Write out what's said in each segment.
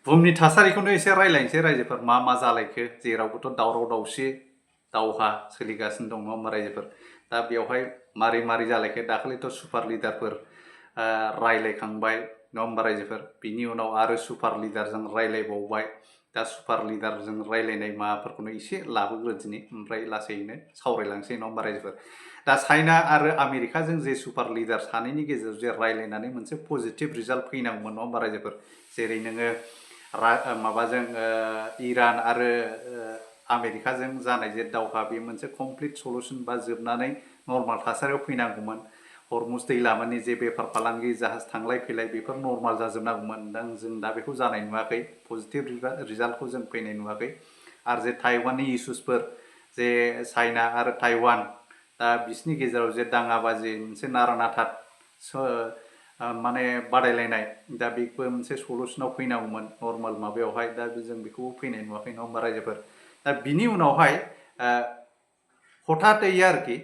बुहुमनि थासारिखौनो एसे रायलायनोसै रायजोफोर मा जालायखो जेरावबोथ' दावराव दावसि दावहा सोलिगासिनो दं नङा होमबा रायजोफोर दा बेवहाय मारै जालायखो दाखालिथ' सुपार लिडारफोर रायलायखांबाय नङा होमबा रायजोफोर बिनि उनाव आरो सुपार लिडारजों रायलायबावबाय दा सुपार लिडारजों रायलायनाय माबाफोरखौनो एसे लाबोग्रोदिनि ओमफ्राय लासैनो सावरायलांसै नङा होमबा रायजोफोर दा चाइना आरो आमेरिकाजों जे सुपार लिडार सानैनि गेजेराव जे रायलायनानै मोनसे पजिटिभ रिजाल्ट फैनांगौमोन नङा होमबा रायजोफोर जेरै नोङो माबाजों इरान आरो आमेरिकाजों जानाय जे दावहा बे मोनसे कमप्लिट सलुसन बा जोबनानै नर्माल थासारियाव फैनांगौमोन हरमुज दैलामानि जे बेफार फालांगि जाहाज थांलाय फैलाय बेफोर नर्माल जाजोबनांगौमोन जों दा बेखौ जानाय नुवाखै पजिटिभ रिजाल्टखौ जों फैनाय नुवाखै आरो जे ताइवाननि इस्युसफोर जे चाइना आरो ताइवान दा बिसिनि गेजेराव जे दाङाबाजि मोनसे नारा-नाथा माने बादायलायनाय दा बेबो मोनसे सलुसनाव फैनांगौमोन नर्माल माबायावहाय दा जों बेखौबो फैनाय नुवाखै नङा होमबा रायजोफोर दा बिनि उनावहाय हठातै आरोखि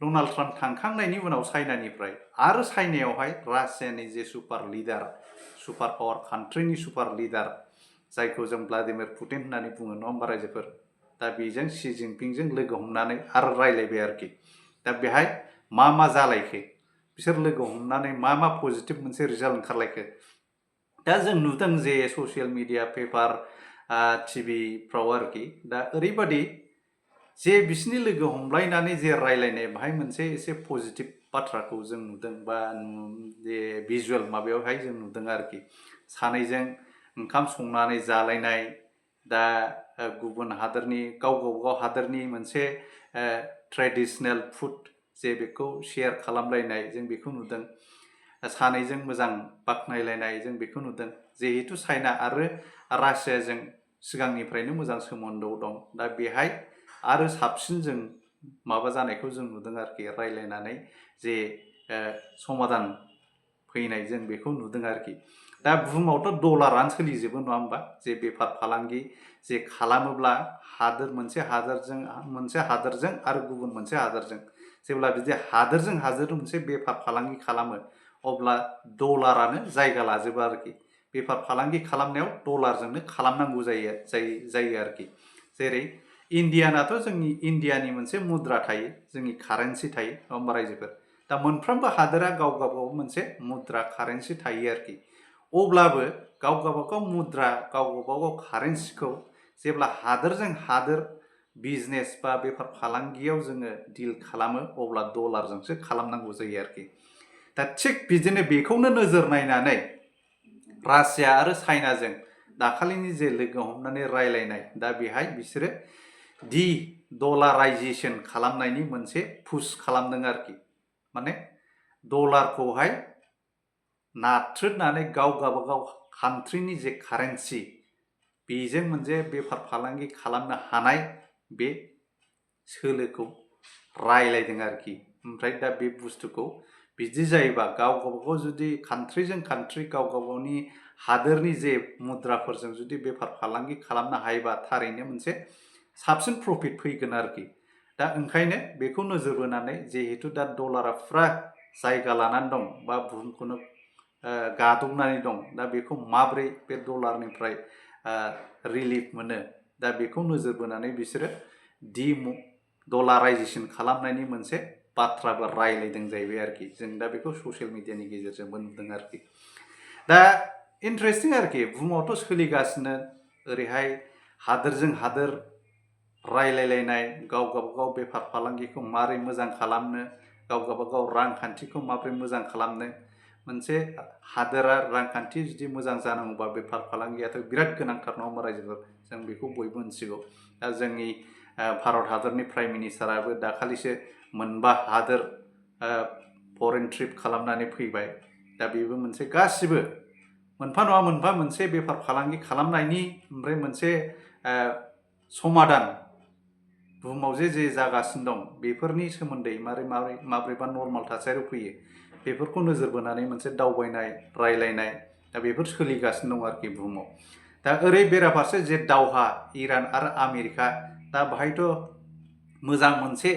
डनाल्ड ट्राम्प थांखांनायनि उनाव चाइनानिफ्राय आरो चाइनायावहाय रासियानि जे सुपार लिडार सुपार पावार कान्ट्रिनि सुपार लिडार जायखौ जों भ्लादिमिर पुटिन होननानै बुङो नङा होमबा रायजोफोर दा बेजों सि जिनपिंजों लोगो हमनानै आरो रायलायबाय आरोखि दा बेहाय मा जालायखो बिसोर लोगो हमनानै मा पजिटिभ मोनसे रिजाल्ट ओंखारलायखो दा जों नुदों जे ससियेल मिडिया पेपार टिभिफ्राव आरोखि दा ओरैबादि जे बिसिनि लोगो हमलायनानै जे रायलायनाय बाहाय मोनसे एसे पजिटिभ बाथ्राखौ जों नुदों बा जे भिजुवेल माबायावहाय जों नुदों आरोखि सानैजों ओंखाम संनानै जालायनाय दा गुबुन हादोरनि गावबागाव हादोरनि मोनसे ट्रेडिसनेल फुड जे बेखौ शेयार खालामलायनाय जों बेखौ नुदों सानैजों मोजां बाख्नायलायनाय जों बेखौ नुदों जिहेतु चाइना आरो रासियाजों सिगांनिफ्रायनो मोजां सोमोन्दोआव दं दा बेहाय आरो साबसिन जों माबा जानायखौ जों नुदों आरोखि रायलायनानै जे समाधान फैनाय जों बेखौ नुदों आरोखि दा बुहुमावथ' डलारानो सोलिजोबो नङा होमबा जे बेफार फालांगि जे खालामोब्ला मोनसे हादोरजों आरो गुबुन मोनसे हादोरजों जेब्ला बिदि हादोरजों हादोर मोनसे बेफार फालांगि खालामो अब्ला डलारानो जायगा लाजोबो आरोखि बेफार फालांगि खालामनायाव डलारजोंनो खालामनांगौ जायो आरोखि जेरै इन्डियानाथ' जोंनि इन्डियानि मोनसे मुद्रा थायो जोंनि कारेन्सि थायो नङा होमबा रायजोफोर दा मोनफ्रोमबो हादोरा गाव गावबागाव मोनसे मुद्रा कारेन्सि थायो आरोखि अब्लाबो गाव गावबागाव मुद्रा गाव गावबागाव कारेन्सिखौ जेब्ला हादोरजों हादोर बिजनेस बा बेफार फालांगियाव जोङो डिल खालामो अब्ला डलारजोंसो खालामनांगौ जायो आरोखि दा थिग बिदिनो बेखौनो नोजोर नायनानै रासिया आरो चाइनाजों दाखालिनि जे लोगो हमनानै रायलायनाय दा बेहाय बिसोरो दि डलाराइजेसन खालामनायनि मोनसे पुश खालामदों आरोखि माने डलारखौहाय नाथ्रोदनानै गाव गावबागाव कान्ट्रिनि जे कारेन्सि बेजों मोनसे बेफार फालांगि खालामनो हानाय बे सोलोखौ रायलायदों आरोखि ओमफ्राय दा बे बुस्थुखौ बिदि जायोबा गाव गावबागाव जुदि कान्ट्रिजों कान्ट्रि गाव गावबावनि हादोरनि जे मुद्राफोरजों जुदि बेफार फालांगि खालामनो हायोबा थारैनो मोनसे साबसिन प्रफिट फैगोन आरोखि दा ओंखायनो बेखौ नोजोर बोनानै जिहेतु दा डलारा फुरा जायगा लानानै दं बा बुहुमखौनो गादबनानै दं दा बेखौ माब्रै बे डलारनिफ्राय रिलिफ मोनो दा बेखौ नोजोर बोनानै बिसोरो डलाराइजेसन खालामनायनि मोनसे बाथ्राबो रायलायदों जाहैबाय आरोखि जों दा बेखौ ससियेल मिडियानि गेजेरजोंबो नुदों आरोखि दा इन्ट्रेस्टिं आरोखि बुहुमावथ' सोलिगासिनो ओरैहाय हादोरजों हादोर रायलायलायनाय गाव गावबागाव बेफार फालांगिखौ मारै मोजां खालामनो गाव गावबागाव रांखान्थिखौ माबोरै मोजां खालामनो मोनसे हादोरा रांखान्थि जुदि मोजां जानांगौबा बेफार फालांगियाथ' बिराद गोनांथार नङा होमबा रायजोफोर जों बेखौ बयबो मिथिगौ दा जोंनि भारत हादरनि प्राइम मिनिस्टाराबो दाखालिसो मोनबा हादोर फरेन ट्रिप खालामनानै फैबाय दा बेबो मोनसे गासिबो मोनफा नङा मोनफा मोनसे बेफार फालांगि खालामनायनि ओमफ्राय मोनसे समाधान बुहुमाव जे जागासिनो दं बेफोरनि सोमोन्दै माब्रैबा नर्माल थासारियाव फैयो बेफोरखौ नोजोर बोनानै मोनसे दावबायनाय रायलायनाय दा बेफोर सोलिगासिनो दं आरोखि बुहुमाव दा ओरै बेराफारसे जे दावहा इरान आरो आमेरिका दा बाहायथ' मोजां मोनसे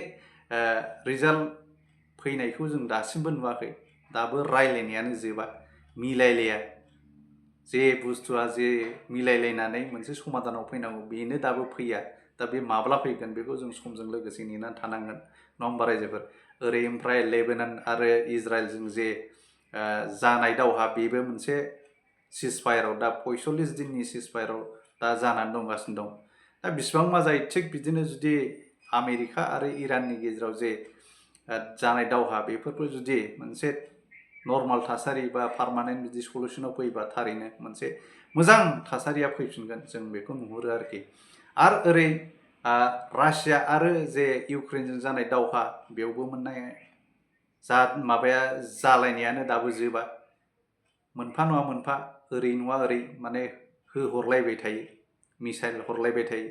रिजाल्ट फैनायखौ जों दासिमबो नुवाखै दाबो रायलायनायानो जोबा मिलायलाया जे बुस्थुआ जे मिलायलायनानै मोनसे समाधानाव फैनांगौ बेनो दाबो फैया। दा बे माब्ला फैगोन बेखौ जों समजों लोगोसे नेनानै थानांगोन नङा होमबा रायजोफोर। ओरै ओमफ्राय लेबानन आरो इजराइलजों जे जानाय दावहा बेबो मोनसे सिजफायाराव दा 45 दिननि सिजफायाराव दा जानानै दंगासिनो दं। दा बिसिबां मा जायो थिग बिदिनो जुदि आमेरिका आरो इराननि गेजेराव जे जानाय दावहा बेफोरखौ जुदि मोनसे नर्माल थासारि बा पार्मानेन्ट बिदि सलुसनाव फैबा थारैनो मोनसे मोजां थासारिया फैफिनगोन जों बेखौ नुहुरो आरोखि। आरो ओरै रासिया आरो जे इउक्रेनजों जानाय दावहा बेयावबो मोननाय माबाया जालायनायानो दाबो जोबा। मोनफा नङा मोनफा ओरै नङा ओरै माने होहरलायबाय थायो, मिसाइल हरलायबाय थायो,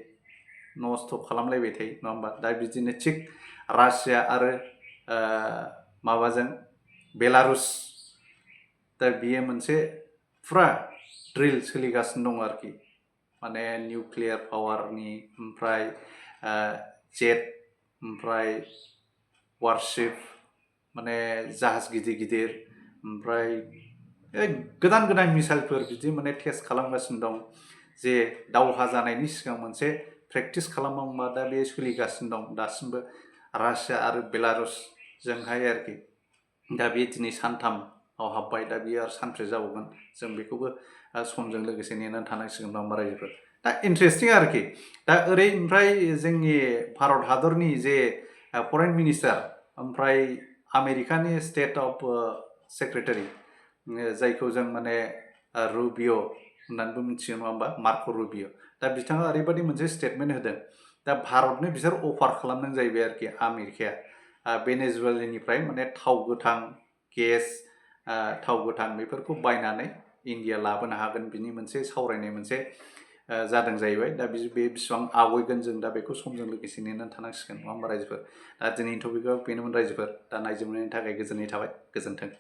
नस्थ' खालामलायबाय थायो नङा होमबा। दा बिदिनो थिग रासिया आरो माबाजों बेलारुस दा बियो मोनसे फुरा ड्रिल सोलिगासिनो दं आरोखि। माने निउक्लियार पावारनि ओमफ्राय जेट ओमफ्राय वारशिप माने जाहाज गिदिर गिदिर ओमफ्राय गोदान गोदान मिसाइलफोर बिदि माने टेस्ट खालामगासिनो दं। जे दावहा जानायनि सिगां मोनसे प्रेक्टिस खालामोबा दा बे सोलिगासिनो दं दासिमबो रासिया आरो बेलारुसजोंहाय आरोखि। दा बे दिनै सानथामाव हाबबाय, दा बियो आरो सानब्रै जाबावगोन। जों बेखौबो समजों लोगोसे नेनानै थानांसिगोन नङा होमबा रायजोफोर। दा इन्टारेस्टिं आरोखि। दा ओरै ओमफ्राय जोंनि भारत हादरनि जे फरेन मिनिस्टार ओमफ्राय आमेरिकानि स्टेट अफ सेक्रेटारि जायखौ जों माने रुबिय' होननानैबो मिथियो नङा होमबा, मार्क' रुबिय'। दा बिथाङा ओरैबायदि मोनसे स्टेटमेन्ट होदों, दा भारतनो बिसोर अफार खालामदों जाहैबाय आरोखि आमेरिकाया भेनेजुवेलानिफ्राय माने थाव गोथां, गेस, थाव गोथां बेफोरखौ बायनानै इन्डिया लाबोनो हागोन बिनि मोनसे सावरायनाय मोनसे जादों जाहैबाय। दा बे बेसेबां आवगायगोन जों दा बेखौ समजों लोगोसे नेनानै थानांसिगोन नङा होमबा रायजोफोर। दा दिनैनि टपिकआ बेनोमोन रायजोफोर। दा नायजोबनायनि थाखाय गोजोननाय थाबाय, गोजोन्थों।